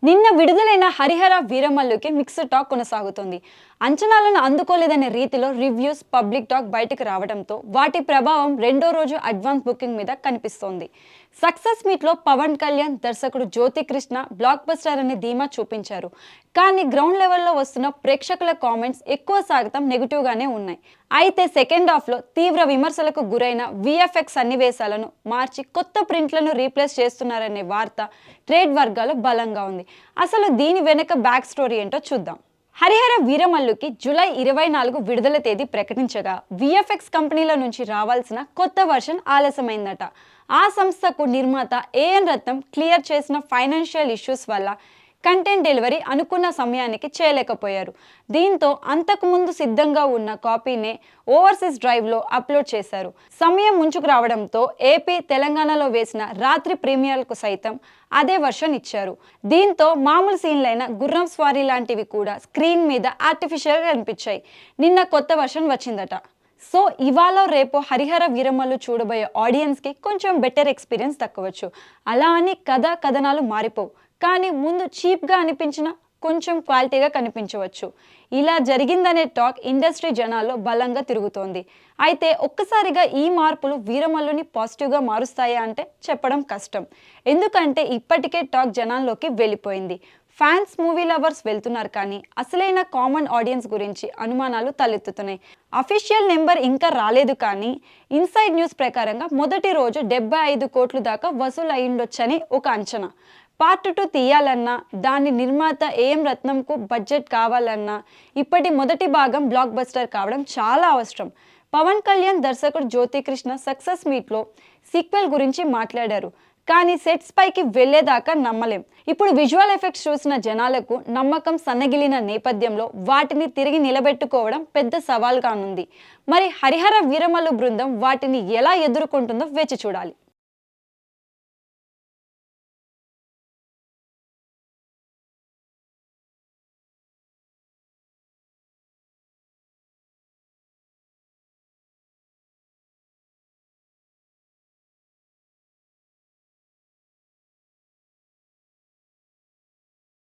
నిన్న విడుదలైన Harihara వీరమల్లుకి mixed talk కొనసాగుతుంది. అంచనాలను అందుకోలేదనే రీతిలో రివ్యూస్, పబ్లిక్ టాక్ బయటకు రావడంతో వాటి ప్రభావం రెండో రోజు అడ్వాన్స్ బుకింగ్ మీద కనిపిస్తోంది. సక్సెస్ మీట్లో పవన్ కళ్యాణ్, దర్శకుడు జ్యోతికృష్ణ బ్లాక్ బస్టర్ అనే ధీమా చూపించారు. కానీ గ్రౌండ్ లెవెల్లో వస్తున్న ప్రేక్షకుల కామెంట్స్ ఎక్కువ శాతం నెగిటివ్ గానే ఉన్నాయి. అయితే సెకండ్ హాఫ్ లో తీవ్ర విమర్శలకు గురైన విఎఫ్ఎక్స్ సన్నివేశాలను మార్చి కొత్త ప్రింట్లను రీప్లేస్ చేస్తున్నారనే వార్త ట్రేడ్ వర్గాలు బలంగా ఉంది. అసలు దీని వెనుక బ్యాక్ స్టోరీ ఏంటో చూద్దాం. హరిహర వీరమల్లుకి జూలై 24 విడుదల తేదీ ప్రకటించగా విఎఫ్ఎక్స్ కంపెనీల నుంచి రావాల్సిన కొత్త వర్షన్ ఆలస్యమైందట. ఆ సంస్థకు నిర్మాత ఏఎన్ రత్నం క్లియర్ చేసిన ఫైనాన్షియల్ ఇష్యూస్ వల్ల కంటెంట్ డెలివరీ అనుకున్న సమయానికి చేయలేకపోయారు. దీంతో అంతకుముందు సిద్ధంగా ఉన్న కాపీనే ఓవర్సీస్ డ్రైవ్లో అప్లోడ్ చేశారు. సమయం ముంచుకు రావడంతో ఏపీ, తెలంగాణలో వేసిన రాత్రి ప్రీమియర్లకు సైతం అదే వర్షన్ ఇచ్చారు. దీంతో మామూలు సీన్లైన గుర్రం స్వారీ లాంటివి కూడా స్క్రీన్ మీద ఆర్టిఫిషియల్గా కనిపించాయి. నిన్న కొత్త వర్షన్ వచ్చిందట. సో ఇవాళ రేపు హరిహర వీరమల్లు చూడబోయే ఆడియన్స్కి కొంచెం బెటర్ ఎక్స్పీరియన్స్ దక్కవచ్చు. అలా అని కథనాలు మారిపోవు, కానీ ముందు చీప్గా అనిపించిన కొంచెం క్వాలిటీగా కనిపించవచ్చు. ఇలా జరిగిందనే టాక్ ఇండస్ట్రీ జనాల్లో బలంగా తిరుగుతోంది. అయితే ఒక్కసారిగా ఈ మార్పులు వీరమల్లుని పాజిటివ్గా మారుస్తాయా అంటే చెప్పడం కష్టం. ఎందుకంటే ఇప్పటికే టాక్ జనాల్లోకి వెళ్ళిపోయింది. ఫ్యాన్స్, మూవీ లవర్స్ వెళ్తున్నారు, కానీ అసలైన కామన్ ఆడియన్స్ గురించి అనుమానాలు తలెత్తుతున్నాయి. అఫీషియల్ నెంబర్ ఇంకా రాలేదు, కానీ ఇన్సైడ్ న్యూస్ ప్రకారంగా మొదటి రోజు 75 కోట్లు దాకా వసూలు అయ్యుండొచ్చని ఒక అంచనా. పార్ట్ 2 తీయాలన్నా, దాని నిర్మాత ఏఎం రత్నంకు బడ్జెట్ కావాలన్నా ఇప్పటి మొదటి భాగం బ్లాక్ బస్టర్ కావడం చాలా అవసరం. పవన్ కళ్యాణ్, దర్శకుడు జ్యోతికృష్ణ సక్సెస్ మీట్లో సీక్వెల్ గురించి మాట్లాడారు, కానీ సెట్స్ పైకి వెళ్లేదాకా నమ్మలేం. ఇప్పుడు విజువల్ ఎఫెక్ట్స్ చూసిన జనాలకు నమ్మకం సన్నగిలిన నేపథ్యంలో వాటిని తిరిగి నిలబెట్టుకోవడం పెద్ద సవాల్ కానుంది. మరి హరిహర వీరమల్లు బృందం వాటిని ఎలా ఎదుర్కొంటుందో వేచి చూడాలి.